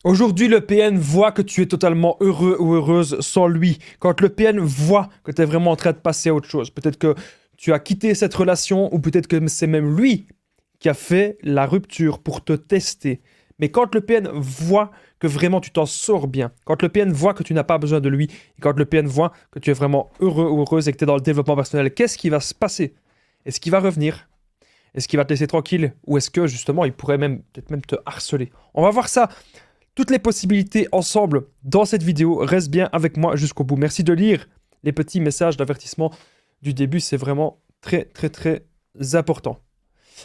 Aujourd'hui, le PN voit que tu es totalement heureux ou heureuse sans lui. Quand le PN voit que tu es vraiment en train de passer à autre chose, peut-être que tu as quitté cette relation ou peut-être que c'est même lui qui a fait la rupture pour te tester. Mais quand le PN voit que vraiment tu t'en sors bien, quand le PN voit que tu n'as pas besoin de lui, et quand le PN voit que tu es vraiment heureux ou heureuse et que tu es dans le développement personnel, qu'est-ce qui va se passer? Est-ce qu'il va revenir? Est-ce qu'il va te laisser tranquille? Ou est-ce que justement il pourrait même peut-être même te harceler? On va voir ça toutes les possibilités ensemble dans cette vidéo. Reste bien avec moi jusqu'au bout. Merci de lire les petits messages d'avertissement du début. C'est vraiment très, très, très important.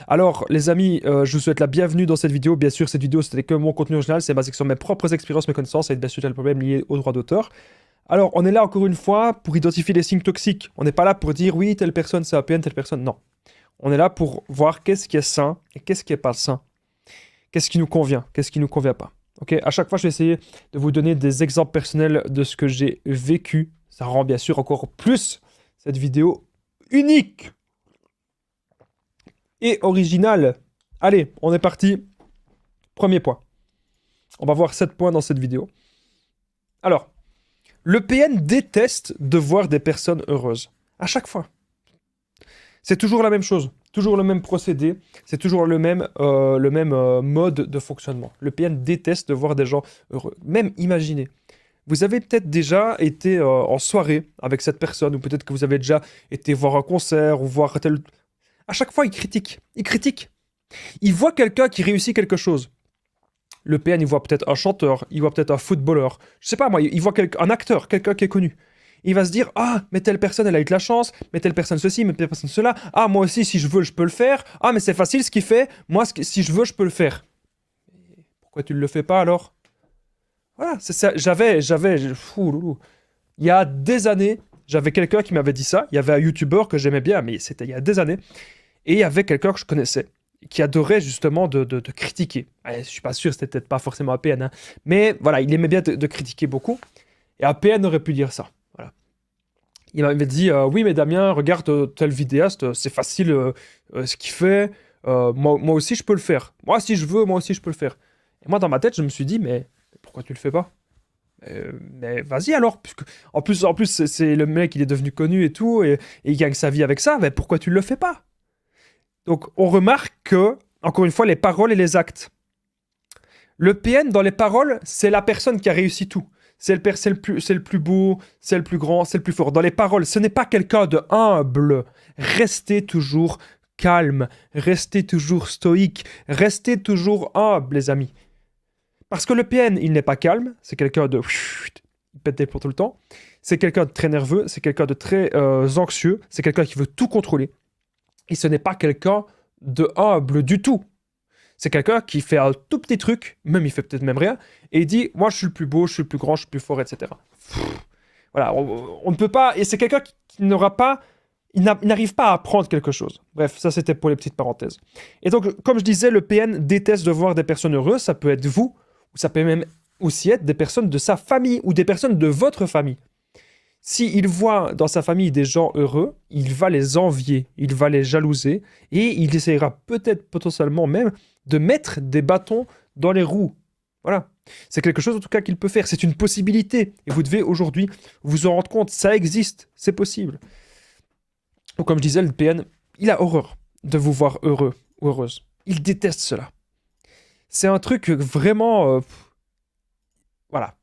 Alors, les amis, je vous souhaite la bienvenue dans cette vidéo. Bien sûr, cette vidéo, c'était que mon contenu original. C'est basé sur mes propres expériences, mes connaissances et bien sûr, le problème lié aux droits d'auteur. Alors, on est là encore une fois pour identifier les signes toxiques. On n'est pas là pour dire oui, telle personne c'est APN, telle personne. Non. On est là pour voir qu'est-ce qui est sain et qu'est-ce qui n'est pas sain. Qu'est-ce qui nous convient, qu'est-ce qui ne nous convient pas. Ok, à chaque fois, je vais essayer de vous donner des exemples personnels de ce que j'ai vécu. Ça rend bien sûr encore plus cette vidéo unique et originale. Allez, on est parti. Premier point. On va voir 7 points dans cette vidéo. Alors, le PN déteste de voir des personnes heureuses. À chaque fois. C'est toujours la même chose. Toujours le même procédé, c'est toujours le même mode de fonctionnement. Le PN déteste de voir des gens heureux. Même imaginez, vous avez peut-être déjà été en soirée avec cette personne, ou peut-être que vous avez déjà été voir un concert, ou voir tel... À chaque fois, il critique. Il critique. Il voit quelqu'un qui réussit quelque chose. Le PN, il voit peut-être un chanteur, il voit peut-être un footballeur. Je sais pas moi, il voit un acteur, quelqu'un qui est connu. Il va se dire, ah, mais telle personne, elle a eu de la chance, mais telle personne ceci, mais telle personne cela. Ah, moi aussi, si je veux, je peux le faire. Ah, mais c'est facile ce qu'il fait. Moi, si je veux, je peux le faire. Pourquoi tu ne le fais pas alors? Voilà, c'est ça. Fou, loulou. Il y a des années, j'avais quelqu'un qui m'avait dit ça. Il y avait un YouTuber que j'aimais bien, mais c'était il y a des années. Et il y avait quelqu'un que je connaissais qui adorait justement de critiquer. Allez, je suis pas sûr, c'était peut-être pas forcément APN, hein, mais voilà, il aimait bien de critiquer beaucoup. Et APN aurait pu dire ça. Voilà. Il m'avait dit oui, mais Damien, regarde tel vidéaste, c'est facile ce qu'il fait. Moi aussi, je peux le faire. Moi, si je veux, moi aussi, je peux le faire. Et moi, dans ma tête, je me suis dit, mais pourquoi tu le fais pas? Mais vas-y alors, puisque en plus c'est le mec, il est devenu connu et tout, et il gagne sa vie avec ça, mais pourquoi tu le fais pas? Donc, on remarque que, encore une fois, les paroles et les actes. Le PN, dans les paroles, c'est la personne qui a réussi tout. C'est le plus beau, c'est le plus grand, c'est le plus fort. Dans les paroles, ce n'est pas quelqu'un de humble. Restez toujours calme, restez toujours stoïque, restez toujours humble, les amis. Parce que le PN, il n'est pas calme, c'est quelqu'un de... Il pète des plombs tout le temps. C'est quelqu'un de très nerveux, c'est quelqu'un de très anxieux, c'est quelqu'un qui veut tout contrôler. Et ce n'est pas quelqu'un de humble du tout. C'est quelqu'un qui fait un tout petit truc, même il fait peut-être même rien, et il dit, moi je suis le plus beau, je suis le plus grand, je suis le plus fort, etc. Voilà, on ne peut pas... Et c'est quelqu'un qui n'aura pas... Il n'arrive pas à apprendre quelque chose. Bref, ça c'était pour les petites parenthèses. Et donc, comme je disais, le PN déteste de voir des personnes heureuses, ça peut être vous, ou ça peut même aussi être des personnes de sa famille, ou des personnes de votre famille. S'il voit dans sa famille des gens heureux, il va les envier, il va les jalouser, et il essaiera peut-être potentiellement même de mettre des bâtons dans les roues. Voilà. C'est quelque chose en tout cas qu'il peut faire, c'est une possibilité. Et vous devez aujourd'hui vous en rendre compte, ça existe, c'est possible. Donc comme je disais, le PN, il a horreur de vous voir heureux ou heureuse. Il déteste cela. C'est un truc vraiment... voilà.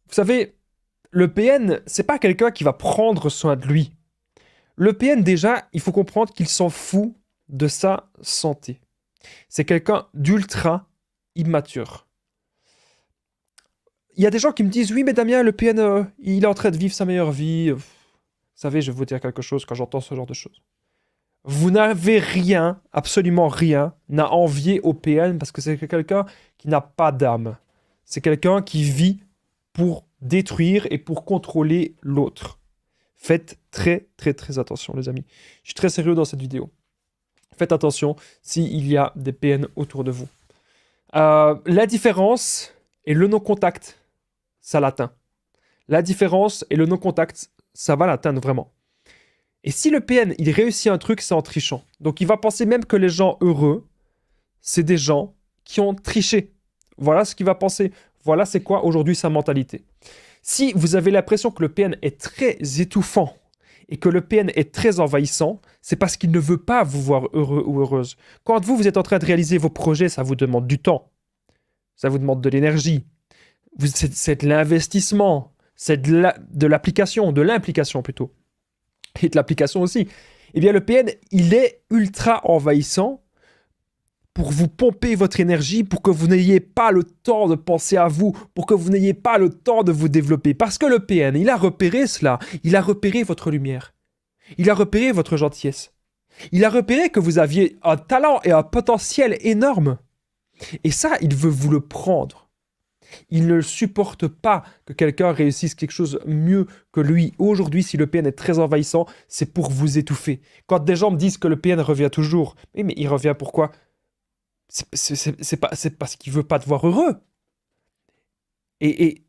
Vous savez... Le PN, c'est pas quelqu'un qui va prendre soin de lui. Le PN, déjà, il faut comprendre qu'il s'en fout de sa santé. C'est quelqu'un d'ultra immature. Il y a des gens qui me disent, oui, mais Damien, le PN, il est en train de vivre sa meilleure vie. Vous savez, je vais vous dire quelque chose quand j'entends ce genre de choses. Vous n'avez rien, absolument rien, à envier au PN parce que c'est quelqu'un qui n'a pas d'âme. C'est quelqu'un qui vit pour détruire et pour contrôler l'autre. Faites très très très attention les amis. Je suis très sérieux dans cette vidéo. Faites attention s'il y a des PN autour de vous. La différence et le non-contact, ça l'atteint. La différence et le non-contact, ça va l'atteindre vraiment. Et si le PN, il réussit un truc, c'est en trichant. Donc il va penser même que les gens heureux, c'est des gens qui ont triché. voilà ce qu'il va penser, voilà c'est quoi aujourd'hui sa mentalité. Si vous avez l'impression que le PN est très étouffant et que le PN est très envahissant, c'est parce qu'il ne veut pas vous voir heureux ou heureuse. Quand vous êtes en train de réaliser vos projets, ça vous demande du temps, ça vous demande de l'énergie, c'est de l'investissement, c'est de l'application, de l'implication plutôt, et de l'application aussi. Eh bien le PN, il est ultra envahissant pour vous pomper votre énergie, pour que vous n'ayez pas le temps de penser à vous, pour que vous n'ayez pas le temps de vous développer. Parce que le PN, il a repéré cela, il a repéré votre lumière, il a repéré votre gentillesse, il a repéré que vous aviez un talent et un potentiel énorme. Et ça, il veut vous le prendre. Il ne supporte pas que quelqu'un réussisse quelque chose mieux que lui. Aujourd'hui, si le PN est très envahissant, c'est pour vous étouffer. Quand des gens me disent que le PN revient toujours, oui, mais il revient pourquoi ? C'est parce qu'il veut pas te voir heureux. Et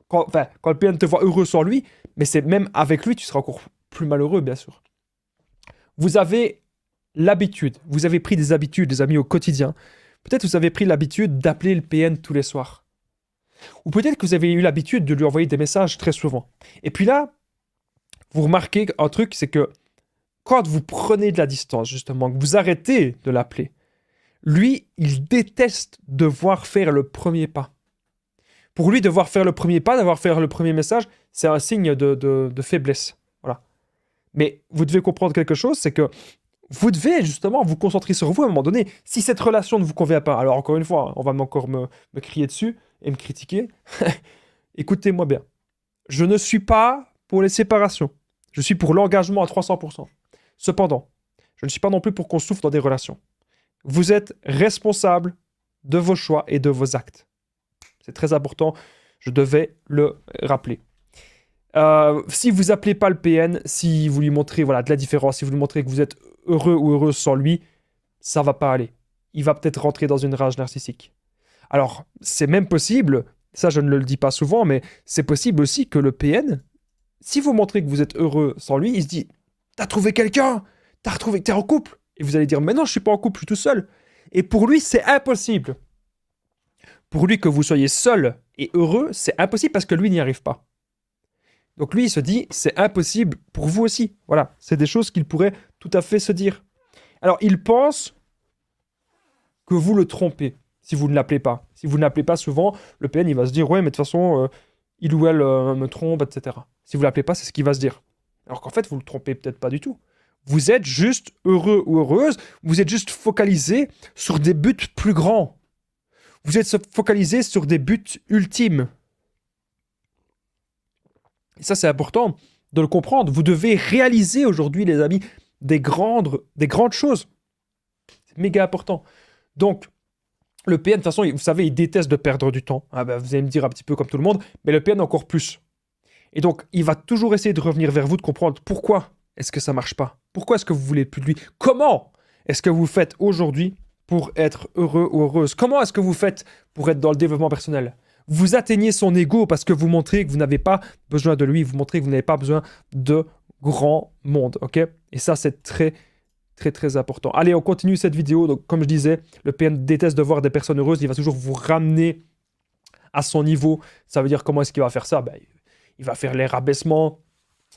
quand le PN te voit heureux sans lui, mais c'est même avec lui, tu seras encore plus malheureux, bien sûr. Vous avez l'habitude, vous avez pris des habitudes, les amis, au quotidien. Peut-être vous avez pris l'habitude d'appeler le PN tous les soirs. Ou peut-être que vous avez eu l'habitude de lui envoyer des messages très souvent. Et puis là, vous remarquez un truc, c'est que quand vous prenez de la distance, justement, que vous arrêtez de l'appeler, lui, il déteste devoir faire le premier pas. Pour lui, devoir faire le premier pas, devoir faire le premier message, c'est un signe de faiblesse. Voilà. Mais vous devez comprendre quelque chose, c'est que vous devez justement vous concentrer sur vous à un moment donné. Si cette relation ne vous convient pas, alors encore une fois, on va encore me crier dessus et me critiquer. Écoutez-moi bien. Je ne suis pas pour les séparations. Je suis pour l'engagement à 300%. Cependant, je ne suis pas non plus pour qu'on souffre dans des relations. Vous êtes responsable de vos choix et de vos actes. C'est très important, je devais le rappeler. Si vous appelez pas le PN, si vous lui montrez de la différence, si vous lui montrez que vous êtes heureux ou heureuse sans lui, ça va pas aller. Il va peut-être rentrer dans une rage narcissique. Alors, c'est même possible, ça je ne le dis pas souvent, mais c'est possible aussi que le PN, si vous montrez que vous êtes heureux sans lui, il se dit « T'as trouvé quelqu'un ? T'es en couple ?» Et vous allez dire « Mais non, je suis pas en couple, je suis tout seul. » Et pour lui, c'est impossible. Pour lui, que vous soyez seul et heureux, c'est impossible parce que lui n'y arrive pas. Donc lui, il se dit, c'est impossible pour vous aussi. Voilà, c'est des choses qu'il pourrait tout à fait se dire. Alors, il pense que vous le trompez si vous ne l'appelez pas. Si vous ne l'appelez pas souvent, le PN, il va se dire, ouais, mais de toute façon, il ou elle me trompe, etc. Si vous ne l'appelez pas, c'est ce qu'il va se dire. Alors qu'en fait, vous ne le trompez peut-être pas du tout. Vous êtes juste heureux ou heureuse, vous êtes juste focalisé sur des buts plus grands. Vous êtes focalisé sur des buts ultimes. Et ça, c'est important de le comprendre. Vous devez réaliser aujourd'hui, les amis, des grandes choses. C'est méga important. Donc, le PN, de toute façon, vous savez, il déteste de perdre du temps. Ah ben, vous allez me dire un petit peu comme tout le monde, mais le PN encore plus. Et donc, il va toujours essayer de revenir vers vous, de comprendre pourquoi est-ce que ça ne marche pas. Pourquoi est-ce que vous voulez plus de lui? Comment est-ce que vous faites aujourd'hui pour être heureux ou heureuse? Comment est-ce que vous faites pour être dans le développement personnel? Vous atteignez son ego parce que vous montrez que vous n'avez pas besoin de lui, vous montrez que vous n'avez pas besoin de grand monde, ok? Et ça, c'est très, très, très important. Allez, on continue cette vidéo. Donc, comme je disais, le PN déteste de voir des personnes heureuses. Il va toujours vous ramener à son niveau. Ça veut dire comment est-ce qu'il va faire ça? Ben, il va faire les rabaissements,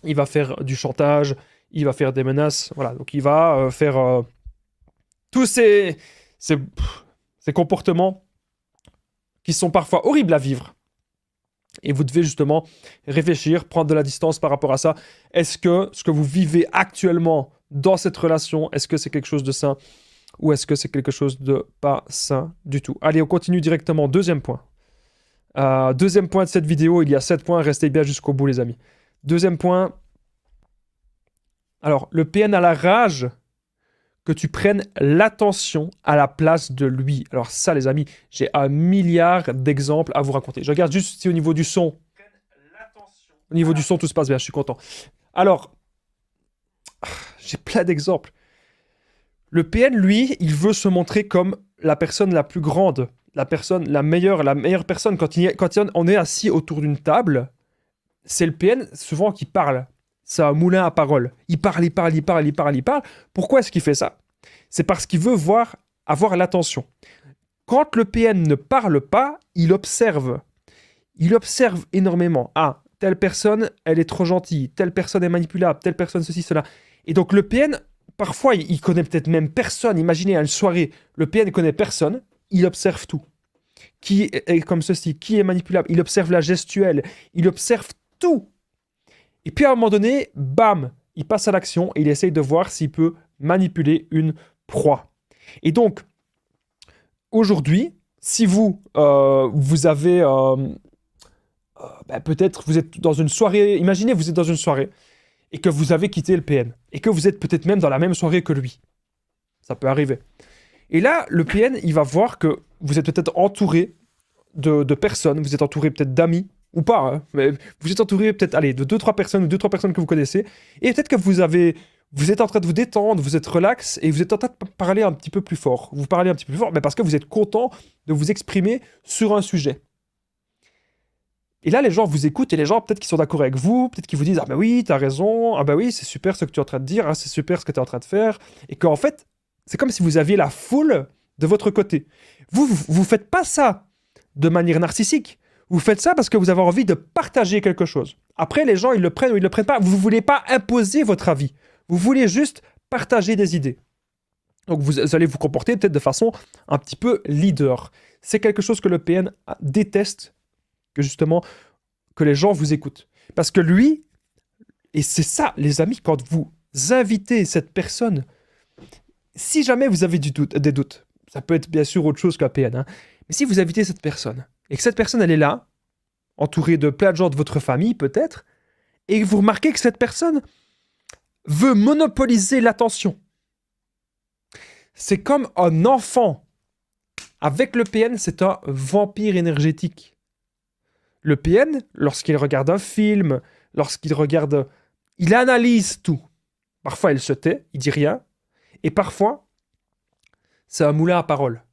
il va faire du chantage, il va faire des menaces. Voilà, donc il va faire tous ces comportements qui sont parfois horribles à vivre. Et vous devez justement réfléchir, prendre de la distance par rapport à ça. Est-ce que ce que vous vivez actuellement dans cette relation, est-ce que c'est quelque chose de sain ou est-ce que c'est quelque chose de pas sain du tout? Allez, on continue directement. Deuxième point. Deuxième point de cette vidéo, il y a 7 points. Restez bien jusqu'au bout, les amis. Deuxième point. Alors, le PN a la rage que tu prennes l'attention à la place de lui. Alors ça, les amis, j'ai un milliard d'exemples à vous raconter. Je regarde juste si au niveau du son, au niveau du son, tout se passe bien, je suis content. Alors, j'ai plein d'exemples. Le PN, lui, il veut se montrer comme la personne la plus grande, la meilleure personne. Quand on est assis autour d'une table, c'est le PN souvent qui parle. C'est un moulin à parole. Il parle. Pourquoi est-ce qu'il fait ça? C'est parce qu'il veut avoir l'attention. Quand le PN ne parle pas, il observe. Il observe énormément. Ah, telle personne, elle est trop gentille. Telle personne est manipulable. Telle personne, ceci, cela. Et donc le PN, parfois, il connaît peut-être même personne. Imaginez à une soirée, le PN ne connaît personne. Il observe tout. Qui est comme ceci, qui est manipulable. Il observe la gestuelle. Il observe tout. Et puis à un moment donné, bam, il passe à l'action et il essaye de voir s'il peut manipuler une proie. Et donc, aujourd'hui, si vous, vous avez... peut-être vous êtes dans une soirée, imaginez vous êtes dans une soirée et que vous avez quitté le PN et que vous êtes peut-être même dans la même soirée que lui. Ça peut arriver. Et là, le PN, il va voir que vous êtes peut-être entouré de personnes, vous êtes entouré peut-être d'amis, ou pas, hein, mais vous êtes entouré peut-être, allez, de 2-3 personnes ou 2-3 personnes que vous connaissez, et peut-être que vous êtes en train de vous détendre, vous êtes relax, et vous êtes en train de parler un petit peu plus fort. Vous parlez un petit peu plus fort, mais parce que vous êtes content de vous exprimer sur un sujet. Et là, les gens vous écoutent, et les gens, peut-être qu'ils sont d'accord avec vous, peut-être qu'ils vous disent « Ah ben oui, t'as raison, ah ben oui, c'est super ce que tu es en train de dire, ah, c'est super ce que tu es en train de faire. » Et qu'en fait, c'est comme si vous aviez la foule de votre côté. Vous faites pas ça de manière narcissique. Vous faites ça parce que vous avez envie de partager quelque chose. Après, les gens, ils le prennent ou ils le prennent pas. Vous ne voulez pas imposer votre avis. Vous voulez juste partager des idées. Donc, vous allez vous comporter peut-être de façon un petit peu leader. C'est quelque chose que le PN déteste, que justement, que les gens vous écoutent. Parce que lui, et c'est ça, les amis, quand vous invitez cette personne, si jamais vous avez des doutes, ça peut être bien sûr autre chose qu'un PN, hein, mais si vous invitez cette personne, et que cette personne, elle est là, entourée de plein de gens de votre famille, peut-être, et que vous remarquez que cette personne veut monopoliser l'attention. C'est comme un enfant. Avec le PN, c'est un vampire énergétique. Le PN, lorsqu'il regarde un film, lorsqu'il regarde... Il analyse tout. Parfois, il se tait, il dit rien. Et parfois, c'est un moulin à paroles.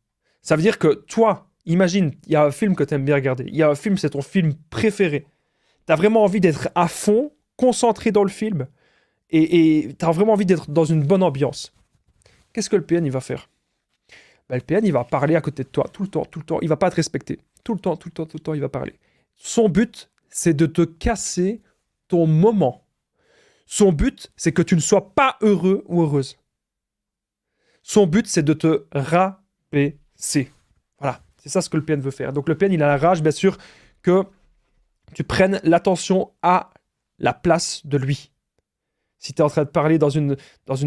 Ça veut dire que toi, imagine, il y a un film que tu aimes bien regarder. Il y a un film, c'est ton film préféré. Tu as vraiment envie d'être à fond, concentré dans le film. Et tu as vraiment envie d'être dans une bonne ambiance. Qu'est-ce que le PN, il va faire? Le PN, il va parler à côté de toi tout le temps, tout le temps. Il va pas te respecter. Tout le temps, tout le temps, tout le temps, il va parler. Son but, c'est de te casser ton moment. Son but, c'est que tu ne sois pas heureux ou heureuse. Son but, c'est de te rabaisser. Voilà, c'est ça ce que le PN veut faire. Donc le PN, il a la rage, bien sûr, que tu prennes l'attention à la place de lui. Si tu es en train de parler dans une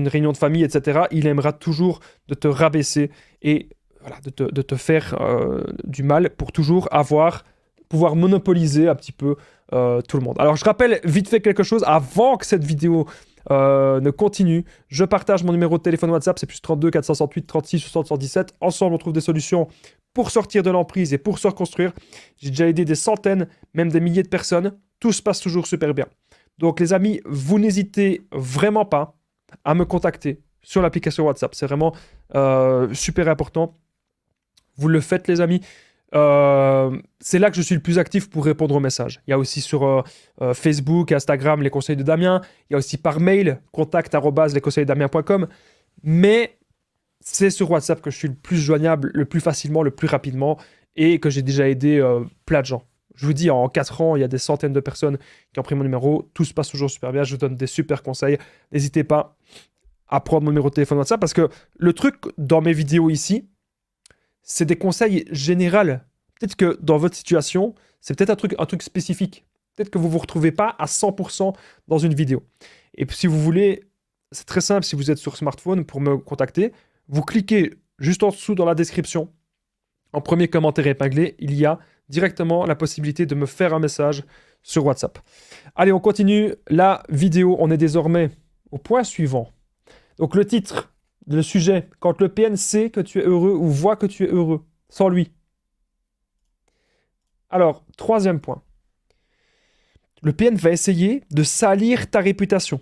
réunion de famille, etc., il aimera toujours de te rabaisser et voilà, de te faire du mal pour toujours pouvoir monopoliser un petit peu tout le monde. Alors je rappelle vite fait quelque chose avant que cette vidéo ne continue. Je partage mon numéro de téléphone WhatsApp, c'est plus 32 468 36 60 117. Ensemble, on trouve des solutions pour sortir de l'emprise et pour se reconstruire. J'ai déjà aidé des centaines, même des milliers de personnes. Tout se passe toujours super bien. Donc les amis, vous n'hésitez vraiment pas à me contacter sur l'application WhatsApp. C'est vraiment super important. Vous le faites les amis. C'est là que je suis le plus actif pour répondre aux messages. Il y a aussi sur Facebook, Instagram, les conseils de Damien. Il y a aussi par mail, contact@lesconseilsdamien.com. Mais c'est sur WhatsApp que je suis le plus joignable, le plus facilement, le plus rapidement et que j'ai déjà aidé plein de gens. Je vous dis, en 4 ans, il y a des centaines de personnes qui ont pris mon numéro. Tout se passe toujours super bien. Je vous donne des super conseils. N'hésitez pas à prendre mon numéro de téléphone WhatsApp parce que le truc dans mes vidéos ici, c'est des conseils généraux. Peut-être que dans votre situation, c'est peut-être un truc spécifique. Peut-être que vous ne vous retrouvez pas à 100% dans une vidéo. Et puis, si vous voulez, c'est très simple, si vous êtes sur smartphone pour me contacter, vous cliquez juste en dessous dans la description. En premier commentaire épinglé, il y a directement la possibilité de me faire un message sur WhatsApp. Allez, on continue la vidéo. On est désormais au point suivant. Donc le titre, le sujet, quand le PN sait que tu es heureux ou voit que tu es heureux, sans lui. Alors, troisième point. Le PN va essayer de salir ta réputation.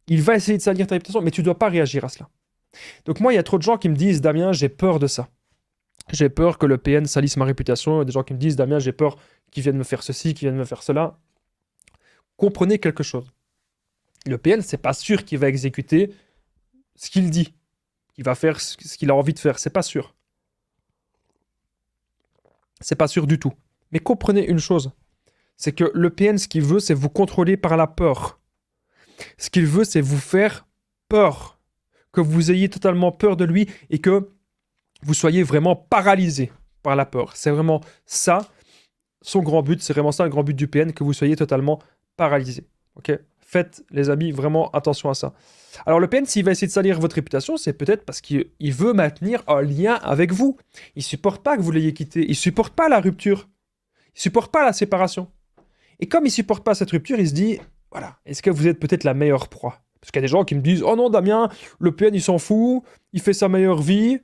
Il va essayer de salir ta réputation, mais tu ne dois pas réagir à cela. Donc moi, il y a trop de gens qui me disent « Damien, j'ai peur de ça. J'ai peur que le PN salisse ma réputation. » Il y a des gens qui me disent « Damien, j'ai peur qu'il vienne me faire ceci, qu'il vienne me faire cela. » Comprenez quelque chose. Le PN, c'est pas sûr qu'il va exécuter ce qu'il dit. Qu'il va faire ce qu'il a envie de faire. C'est pas sûr. c'est pas sûr du tout. Mais comprenez une chose, c'est que le PN, ce qu'il veut, c'est vous contrôler par la peur. Ce qu'il veut, c'est vous faire peur. Que vous ayez totalement peur de lui et que vous soyez vraiment paralysé par la peur. C'est vraiment ça, son grand but. C'est vraiment ça le grand but du PN, que vous soyez totalement paralysé. Ok ? Faites, les amis, vraiment attention à ça. Alors le PN, s'il va essayer de salir votre réputation, c'est peut-être parce qu'il veut maintenir un lien avec vous. Il ne supporte pas que vous l'ayez quitté. Il ne supporte pas la rupture. Il ne supporte pas la séparation. Et comme il ne supporte pas cette rupture, il se dit, voilà, est-ce que vous êtes peut-être la meilleure proie? Parce qu'il y a des gens qui me disent, oh non Damien, le PN il s'en fout, il fait sa meilleure vie,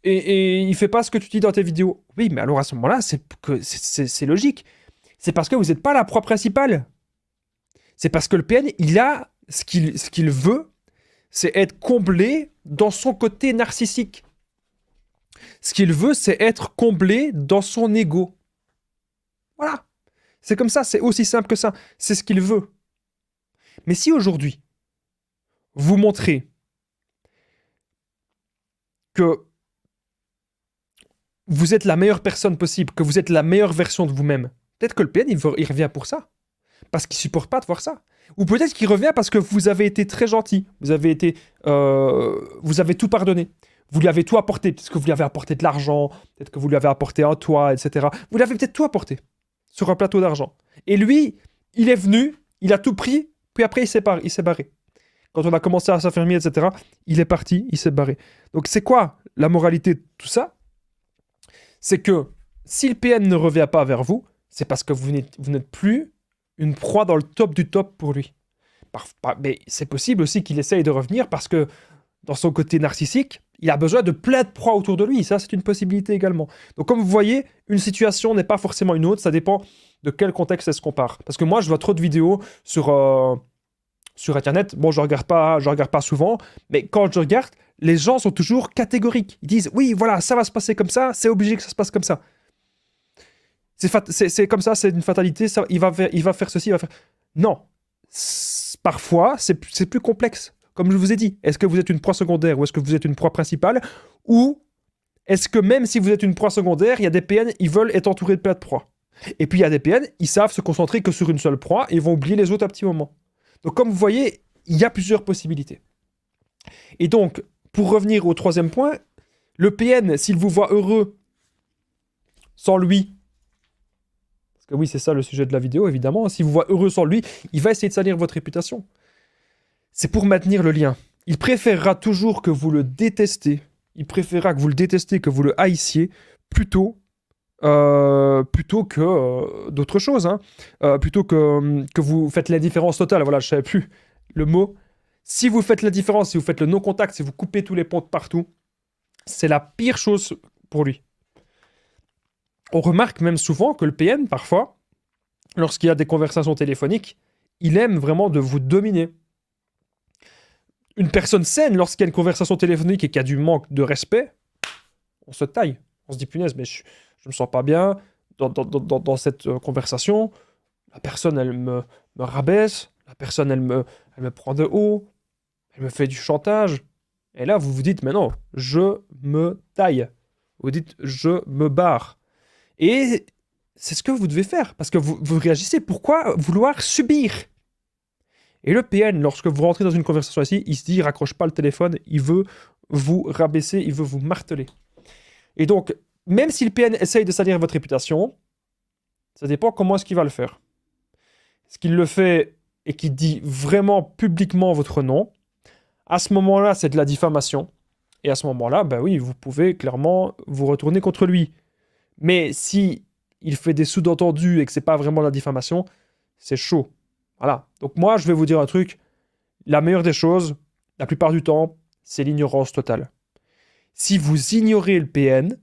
et il fait pas ce que tu dis dans tes vidéos. Oui, mais alors à ce moment-là, c'est logique. C'est parce que vous n'êtes pas la proie principale. C'est parce que le PN, il a ce qu'il veut, c'est être comblé dans son côté narcissique. Ce qu'il veut, c'est être comblé dans son ego. Voilà. C'est comme ça, c'est aussi simple que ça. C'est ce qu'il veut. Mais si aujourd'hui, vous montrez que vous êtes la meilleure personne possible, que vous êtes la meilleure version de vous-même, peut-être que le PN, il revient pour ça. Parce qu'il ne supporte pas de voir ça. Ou peut-être qu'il revient parce que vous avez été très gentil. Vous avez tout pardonné. Vous lui avez tout apporté. Peut-être que vous lui avez apporté de l'argent. Peut-être que vous lui avez apporté un toit, etc. Vous lui avez peut-être tout apporté sur un plateau d'argent. Et lui, il est venu, il a tout pris, puis après il s'est barré. Quand on a commencé à s'affermir, etc., il est parti, il s'est barré. Donc c'est quoi la moralité de tout ça? C'est que si le PN ne revient pas vers vous, c'est parce que vous n'êtes plus une proie dans le top du top pour lui. Mais c'est possible aussi qu'il essaye de revenir parce que dans son côté narcissique, il a besoin de plein de proies autour de lui. Ça, c'est une possibilité également. Donc, comme vous voyez, une situation n'est pas forcément une autre. Ça dépend de quel contexte elle se compare. Parce que moi, je vois trop de vidéos sur Internet. Bon, je regarde pas souvent. Mais quand je regarde, les gens sont toujours catégoriques. Ils disent, oui, voilà, ça va se passer comme ça. C'est obligé que ça se passe comme ça. C'est comme ça, c'est une fatalité. Ça, il va faire ceci, il va faire... Non. Parfois, c'est plus complexe. Comme je vous ai dit, est-ce que vous êtes une proie secondaire ou est-ce que vous êtes une proie principale? Ou est-ce que même si vous êtes une proie secondaire, il y a des PN, ils veulent être entourés de plein de proies. Et puis il y a des PN, ils savent se concentrer que sur une seule proie et ils vont oublier les autres à petit moment. Donc comme vous voyez, il y a plusieurs possibilités. Et donc, pour revenir au troisième point, le PN, s'il vous voit heureux sans lui, parce que oui, c'est ça le sujet de la vidéo, évidemment, s'il vous voit heureux sans lui, il va essayer de salir votre réputation. C'est pour maintenir le lien. Il préférera toujours que vous le détestez. Il préférera que vous le détestiez, que vous le haïssiez, plutôt que d'autres choses. Hein. Plutôt que vous faites l'indifférence totale. Voilà, je ne savais plus le mot. Si vous faites l'indifférence, si vous faites le non-contact, si vous coupez tous les ponts de partout, c'est la pire chose pour lui. On remarque même souvent que le PN, parfois, lorsqu'il y a des conversations téléphoniques, il aime vraiment de vous dominer. Une personne saine, lorsqu'il y a une conversation téléphonique et qu'il y a du manque de respect, on se taille. On se dit, punaise, mais je me sens pas bien dans cette conversation. La personne, elle me rabaisse. La personne, elle me prend de haut. Elle me fait du chantage. Et là, vous vous dites, mais non, je me taille. Vous dites, je me barre. Et c'est ce que vous devez faire. Parce que vous réagissez. Pourquoi vouloir subir ? Et le PN, lorsque vous rentrez dans une conversation ici, il se dit, il raccroche pas le téléphone, il veut vous rabaisser, il veut vous marteler. Et donc, même si le PN essaye de salir votre réputation, ça dépend comment est-ce qu'il va le faire. Est-ce qu'il le fait et qu'il dit vraiment publiquement votre nom? À ce moment-là, c'est de la diffamation. Et à ce moment-là, ben oui, vous pouvez clairement vous retourner contre lui. Mais si il fait des sous-entendus et que c'est pas vraiment de la diffamation, c'est chaud. Voilà. Donc moi, je vais vous dire un truc. La meilleure des choses, la plupart du temps, c'est l'ignorance totale. Si vous ignorez le PN,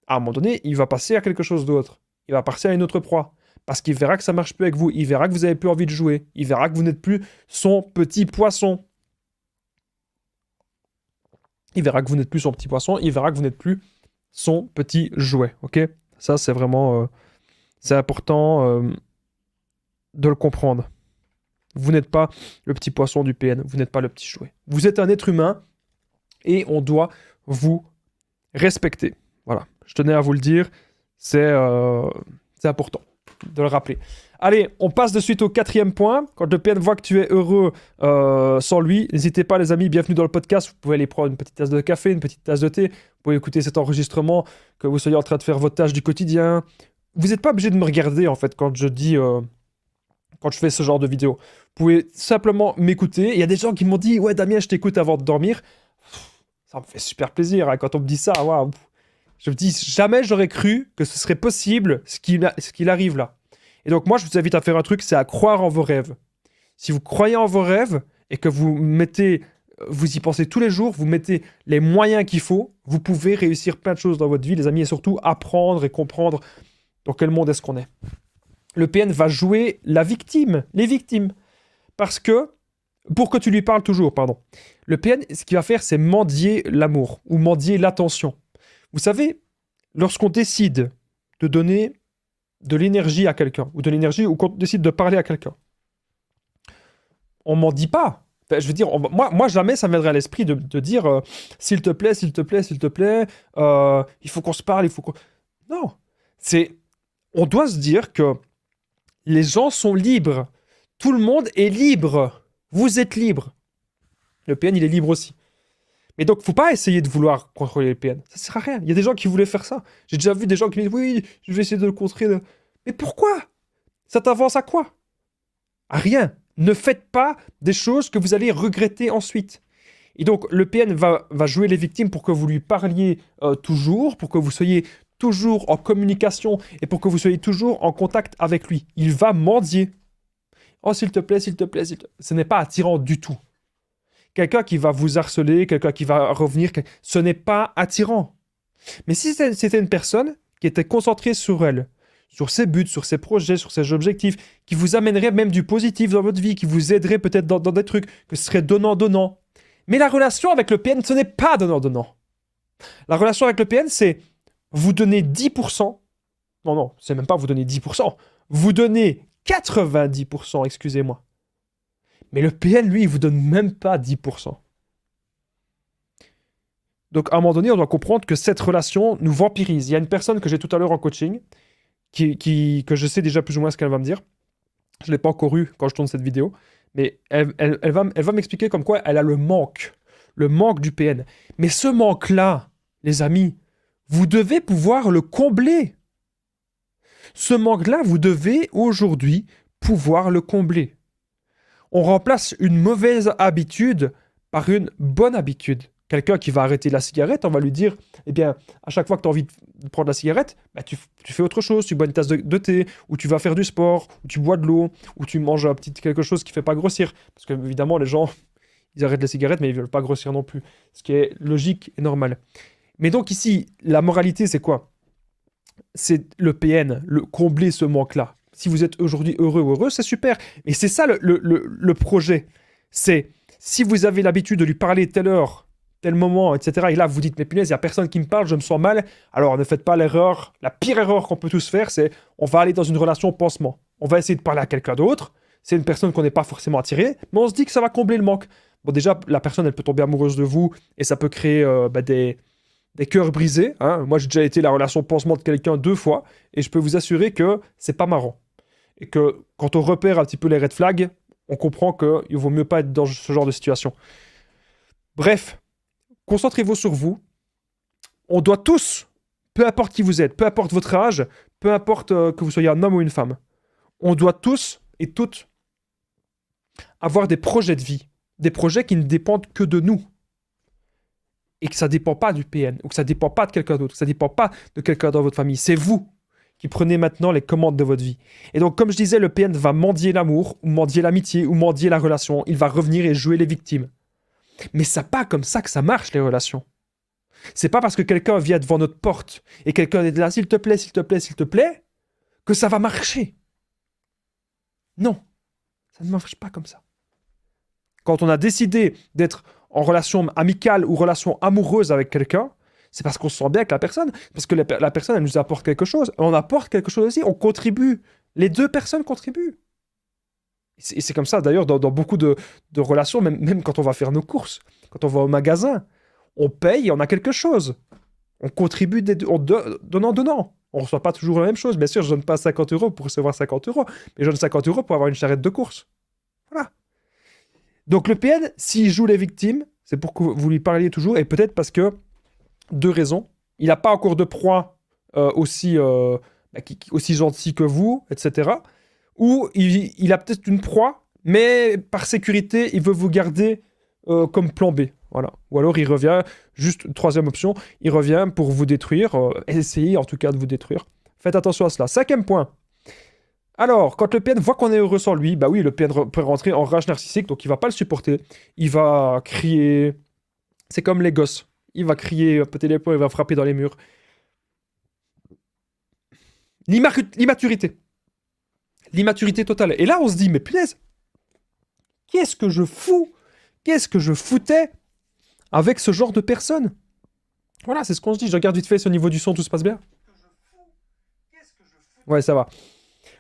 à un moment donné, il va passer à quelque chose d'autre. Il va passer à une autre proie. Parce qu'il verra que ça marche plus avec vous. Il verra que vous n'avez plus envie de jouer. Il verra que vous n'êtes plus son petit poisson. Il verra que vous n'êtes plus son petit poisson. Il verra que vous n'êtes plus son petit jouet. Ok ? Ça, c'est vraiment... c'est important de le comprendre. Vous n'êtes pas le petit poisson du PN. Vous n'êtes pas le petit jouet. Vous êtes un être humain et on doit vous respecter. Voilà. Je tenais à vous le dire. C'est important de le rappeler. Allez, on passe de suite au 4e point. Quand le PN voit que tu es heureux sans lui, n'hésitez pas les amis, bienvenue dans le podcast. Vous pouvez aller prendre une petite tasse de café, une petite tasse de thé. Vous pouvez écouter cet enregistrement, que vous soyez en train de faire votre tâche du quotidien. Vous n'êtes pas obligé de me regarder en fait quand je dis... quand je fais ce genre de vidéo. Vous pouvez simplement m'écouter. Il y a des gens qui m'ont dit « Ouais Damien, je t'écoute avant de dormir ». Ça me fait super plaisir hein, quand on me dit ça. Waouh. Je me dis jamais j'aurais cru que ce serait possible ce qu'il arrive là. Et donc moi, je vous invite à faire un truc, c'est à croire en vos rêves. Si vous croyez en vos rêves et que vous y pensez tous les jours, vous mettez les moyens qu'il faut, vous pouvez réussir plein de choses dans votre vie, les amis, et surtout apprendre et comprendre dans quel monde est-ce qu'on est. Le PN va jouer la victime, les victimes. Parce que, pour que tu lui parles toujours, pardon, le PN, ce qu'il va faire, c'est mendier l'amour ou mendier l'attention. Vous savez, lorsqu'on décide de donner de l'énergie à quelqu'un, ou de l'énergie, ou qu'on décide de parler à quelqu'un, on mendie pas. Enfin, je veux dire, moi jamais ça m'aiderait à l'esprit de dire s'il te plaît, s'il te plaît, s'il te plaît, il faut qu'on se parle, il faut qu'on... Non, on doit se dire que les gens sont libres. Tout le monde est libre. Vous êtes libre. Le PN, il est libre aussi. Mais donc, faut pas essayer de vouloir contrôler le PN. Ça sert à rien. Il y a des gens qui voulaient faire ça. J'ai déjà vu des gens qui me disent « Oui, je vais essayer de le contrôler. » Mais pourquoi? Ça t'avance à quoi? À rien. Ne faites pas des choses que vous allez regretter ensuite. Et donc, le PN va jouer les victimes pour que vous lui parliez toujours, pour que vous soyez toujours en communication et pour que vous soyez toujours en contact avec lui. Il va mendier. Oh, s'il te plaît, s'il te plaît, s'il te plaît. Ce n'est pas attirant du tout. Quelqu'un qui va vous harceler, quelqu'un qui va revenir, ce n'est pas attirant. Mais si c'était une personne qui était concentrée sur elle, sur ses buts, sur ses projets, sur ses objectifs, qui vous amènerait même du positif dans votre vie, qui vous aiderait peut-être dans des trucs, que ce serait donnant-donnant. Mais la relation avec le PN, ce n'est pas donnant-donnant. La relation avec le PN, c'est vous donnez 10%. Non, c'est même pas vous donner 10%. Vous donnez 90%, excusez-moi. Mais le PN, lui, il vous donne même pas 10%. Donc, à un moment donné, on doit comprendre que cette relation nous vampirise. Il y a une personne que j'ai tout à l'heure en coaching, que je sais déjà plus ou moins ce qu'elle va me dire. Je ne l'ai pas encore eu quand je tourne cette vidéo. Mais elle va m'expliquer comme quoi elle a le manque du PN. Mais ce manque-là, les amis, vous devez pouvoir le combler. Ce manque-là, vous devez aujourd'hui pouvoir le combler. On remplace une mauvaise habitude par une bonne habitude. Quelqu'un qui va arrêter la cigarette, on va lui dire, eh bien, à chaque fois que tu as envie de prendre la cigarette, bah, tu fais autre chose, tu bois une tasse de thé, ou tu vas faire du sport, ou tu bois de l'eau, ou tu manges un petit quelque chose qui ne fait pas grossir. Parce que, évidemment, les gens, ils arrêtent la cigarette, mais ils ne veulent pas grossir non plus. Ce qui est logique et normal. Mais donc ici, la moralité, c'est quoi? C'est le PN, combler ce manque-là. Si vous êtes aujourd'hui heureux ou heureuse, c'est super. Mais c'est ça le projet. C'est, si vous avez l'habitude de lui parler telle heure, tel moment, etc. Et là, vous dites, mais punaise, il n'y a personne qui me parle, je me sens mal. Alors, ne faites pas l'erreur. La pire erreur qu'on peut tous faire, c'est on va aller dans une relation pansement. On va essayer de parler à quelqu'un d'autre. C'est une personne qu'on n'est pas forcément attiré, mais on se dit que ça va combler le manque. Bon, déjà, la personne, elle peut tomber amoureuse de vous et ça peut créer des cœurs brisés. Hein. Moi, j'ai déjà été la relation pansement de quelqu'un 2 fois et je peux vous assurer que c'est pas marrant. Et que quand on repère un petit peu les red flags, on comprend qu'il vaut mieux pas être dans ce genre de situation. Bref, concentrez-vous sur vous. On doit tous, peu importe qui vous êtes, peu importe votre âge, peu importe que vous soyez un homme ou une femme, on doit tous et toutes avoir des projets de vie. Des projets qui ne dépendent que de nous. Et que ça ne dépend pas du PN, ou que ça ne dépend pas de quelqu'un d'autre, que ça ne dépend pas de quelqu'un dans votre famille. C'est vous qui prenez maintenant les commandes de votre vie. Et donc, comme je disais, le PN va mendier l'amour, ou mendier l'amitié, ou mendier la relation. Il va revenir et jouer les victimes. Mais c'est pas comme ça que ça marche, les relations. C'est pas parce que quelqu'un vient devant notre porte et quelqu'un est là, s'il te plaît, s'il te plaît, s'il te plaît, que ça va marcher. Non, ça ne marche pas comme ça. Quand on a décidé d'être en relation amicale ou relation amoureuse avec quelqu'un, c'est parce qu'on se sent bien avec la personne, parce que la personne, elle nous apporte quelque chose. On apporte quelque chose aussi, on contribue. Les deux personnes contribuent. Et c'est comme ça, d'ailleurs, dans beaucoup de relations, même quand on va faire nos courses, quand on va au magasin, on paye et on a quelque chose. On contribue donnant. On ne reçoit pas toujours la même chose. Bien sûr, je ne donne pas 50 euros pour recevoir 50 euros, mais je donne 50 euros pour avoir une charrette de course. Voilà. Donc le PN, s'il joue les victimes, c'est pour que vous lui parliez toujours, et peut-être parce que, deux raisons. Il n'a pas encore de proie aussi gentil que vous, etc. Ou il a peut-être une proie, mais par sécurité, il veut vous garder comme plan B. Voilà. Ou alors il revient, juste troisième option, il revient pour vous détruire, essayer en tout cas de vous détruire. Faites attention à cela. Cinquième point. Alors, quand le PN voit qu'on est heureux sans lui, bah oui, le PN peut rentrer en rage narcissique, donc il va pas le supporter. Il va crier. C'est comme les gosses. Il va crier, péter les plombs, il va frapper dans les murs. L'immaturité. L'immaturité totale. Et là, on se dit, mais punaise, qu'est-ce que je fous? Qu'est-ce que je foutais avec ce genre de personne? Voilà, c'est ce qu'on se dit. Je regarde vite fait, au niveau du son, tout se passe bien. Ouais, ça va.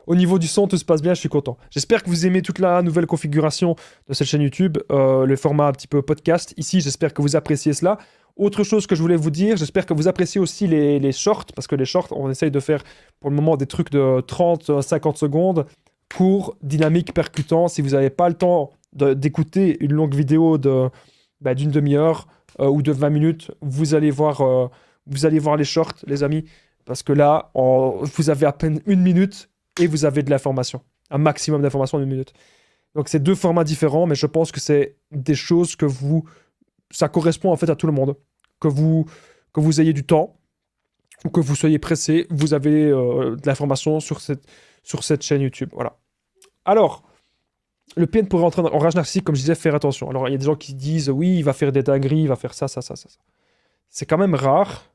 Au niveau du son, tout se passe bien, je suis content. J'espère que vous aimez toute la nouvelle configuration de cette chaîne YouTube, le format un petit peu podcast. Ici, j'espère que vous appréciez cela. Autre chose que je voulais vous dire, j'espère que vous appréciez aussi les shorts, parce que les shorts, on essaye de faire pour le moment des trucs de 30-50 secondes, courts, dynamiques, percutants. Si vous n'avez pas le temps d'écouter une longue vidéo d'une demi-heure ou de 20 minutes, vous allez voir les shorts, les amis, parce que là, vous avez à peine une minute et vous avez de l'information, un maximum d'informations en une minute. Donc c'est deux formats différents, mais je pense que c'est des choses que ça correspond en fait à tout le monde. Que vous ayez du temps ou que vous soyez pressé, vous avez de l'information sur cette chaîne YouTube. Voilà. Alors, le PN pourrait entrer en rage narcissique, comme je disais, faire attention. Alors, il y a des gens qui disent, oui, il va faire des dingueries, il va faire ça. C'est quand même rare.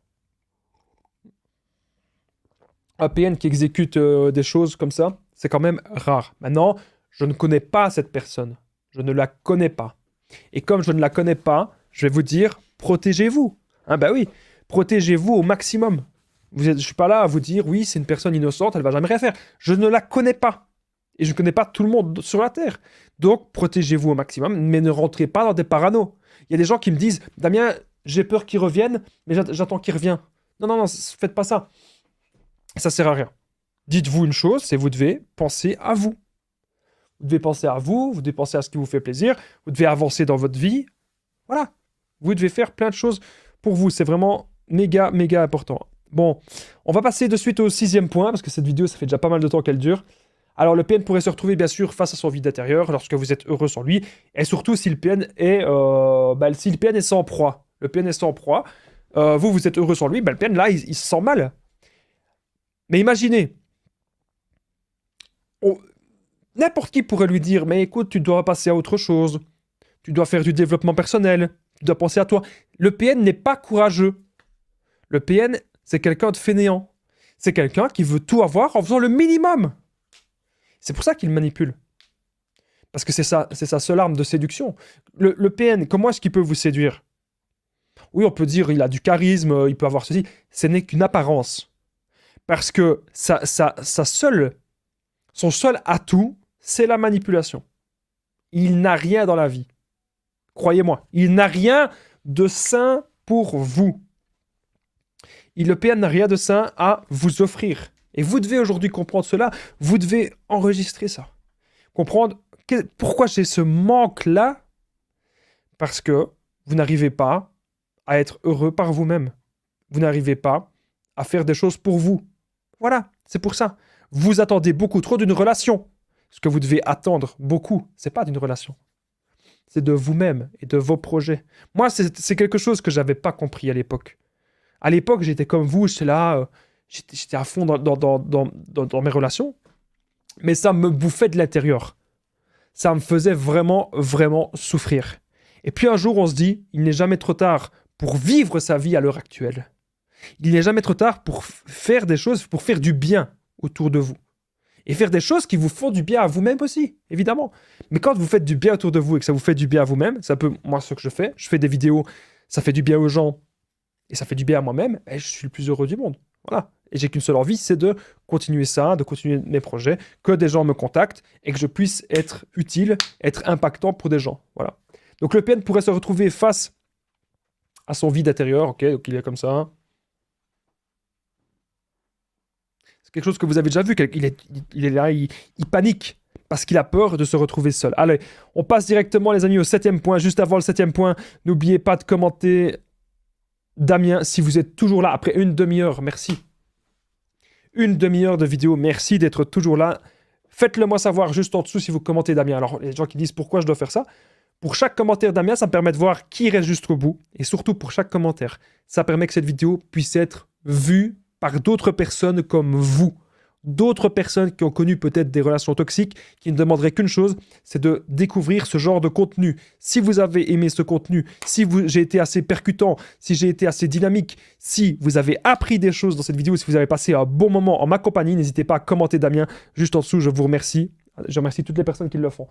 Un PN qui exécute des choses comme ça, c'est quand même rare. Maintenant, je ne connais pas cette personne. Je ne la connais pas. Et comme je ne la connais pas, je vais vous dire, protégez-vous. Hein, bah oui, protégez-vous au maximum. Je ne suis pas là à vous dire, oui, c'est une personne innocente, elle va jamais rien faire. Je ne la connais pas. Et je ne connais pas tout le monde sur la Terre. Donc, protégez-vous au maximum, mais ne rentrez pas dans des paranos. Il y a des gens qui me disent, Damien, j'ai peur qu'il revienne, mais j'attends qu'il revienne. Non, faites pas ça. Ça sert à rien. Dites-vous une chose, c'est vous devez penser à vous. Vous devez penser à vous, vous devez penser à ce qui vous fait plaisir, vous devez avancer dans votre vie. Voilà. Vous devez faire plein de choses pour vous. C'est vraiment méga, méga important. Bon, on va passer de suite au 6e point, parce que cette vidéo, ça fait déjà pas mal de temps qu'elle dure. Alors, le PN pourrait se retrouver, bien sûr, face à son vide intérieur, lorsque vous êtes heureux sans lui, et surtout si le PN est sans proie. Le PN est sans proie. Vous êtes heureux sans lui, le PN, là, il se sent mal. Mais imaginez, n'importe qui pourrait lui dire, mais écoute, tu dois passer à autre chose. Tu dois faire du développement personnel. Tu dois penser à toi. Le PN n'est pas courageux. Le PN, c'est quelqu'un de fainéant. C'est quelqu'un qui veut tout avoir en faisant le minimum. C'est pour ça qu'il manipule. Parce que c'est sa seule arme de séduction. Le PN, comment est-ce qu'il peut vous séduire? Oui, on peut dire il a du charisme, il peut avoir ceci. Ce n'est qu'une apparence. Parce que son seul atout, c'est la manipulation. Il n'a rien dans la vie. Croyez-moi, il n'a rien de sain pour vous. Le PN n'a rien de sain à vous offrir. Et vous devez aujourd'hui comprendre cela. Vous devez enregistrer ça. Comprendre pourquoi j'ai ce manque-là. Parce que vous n'arrivez pas à être heureux par vous-même. Vous n'arrivez pas à faire des choses pour vous. Voilà, c'est pour ça. Vous attendez beaucoup trop d'une relation. Ce que vous devez attendre beaucoup, c'est pas d'une relation. C'est de vous-même et de vos projets. Moi, c'est quelque chose que j'avais pas compris à l'époque. À l'époque, j'étais comme vous, j'étais là, j'étais à fond dans mes relations, mais ça me bouffait de l'intérieur. Ça me faisait vraiment, vraiment souffrir. Et puis un jour, on se dit, il n'est jamais trop tard pour vivre sa vie à l'heure actuelle. Il n'est jamais trop tard pour faire des choses, pour faire du bien autour de vous. Et faire des choses qui vous font du bien à vous-même aussi, évidemment. Mais quand vous faites du bien autour de vous et que ça vous fait du bien à vous-même, c'est un peu moi ce que je fais des vidéos, ça fait du bien aux gens et ça fait du bien à moi-même, et je suis le plus heureux du monde. Voilà. Et j'ai qu'une seule envie, c'est de continuer ça, de continuer mes projets, que des gens me contactent et que je puisse être utile, être impactant pour des gens. Voilà. Donc le PN pourrait se retrouver face à son vide intérieur, ok, donc il est comme ça. quelque chose que vous avez déjà vu. Il est là, il panique parce qu'il a peur de se retrouver seul. Allez, on passe directement, les amis, au 7e point. Juste avant le 7e point, n'oubliez pas de commenter Damien si vous êtes toujours là après une demi-heure. Merci. Une demi-heure de vidéo. Merci d'être toujours là. Faites-le moi savoir juste en dessous si vous commentez Damien. Alors, les gens qui disent pourquoi je dois faire ça. Pour chaque commentaire Damien, ça me permet de voir qui reste jusqu'au bout. Et surtout pour chaque commentaire, ça permet que cette vidéo puisse être vue par d'autres personnes comme vous. D'autres personnes qui ont connu peut-être des relations toxiques, qui ne demanderaient qu'une chose, c'est de découvrir ce genre de contenu. Si vous avez aimé ce contenu, si j'ai été assez percutant, si j'ai été assez dynamique, si vous avez appris des choses dans cette vidéo, si vous avez passé un bon moment en ma compagnie, n'hésitez pas à commenter Damien juste en dessous, je vous remercie. Je remercie toutes les personnes qui le font.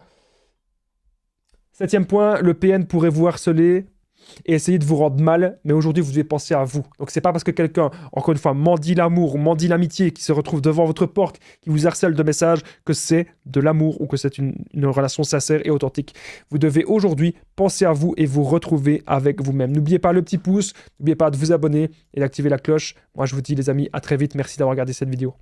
7e point, le PN pourrait vous harceler et essayer de vous rendre mal, mais aujourd'hui, vous devez penser à vous. Donc, c'est pas parce que quelqu'un, encore une fois, mendie l'amour ou mendie l'amitié, qui se retrouve devant votre porte, qui vous harcèle de messages, que c'est de l'amour ou que c'est une relation sincère et authentique. Vous devez aujourd'hui penser à vous et vous retrouver avec vous-même. N'oubliez pas le petit pouce, n'oubliez pas de vous abonner et d'activer la cloche. Moi, je vous dis, les amis, à très vite. Merci d'avoir regardé cette vidéo.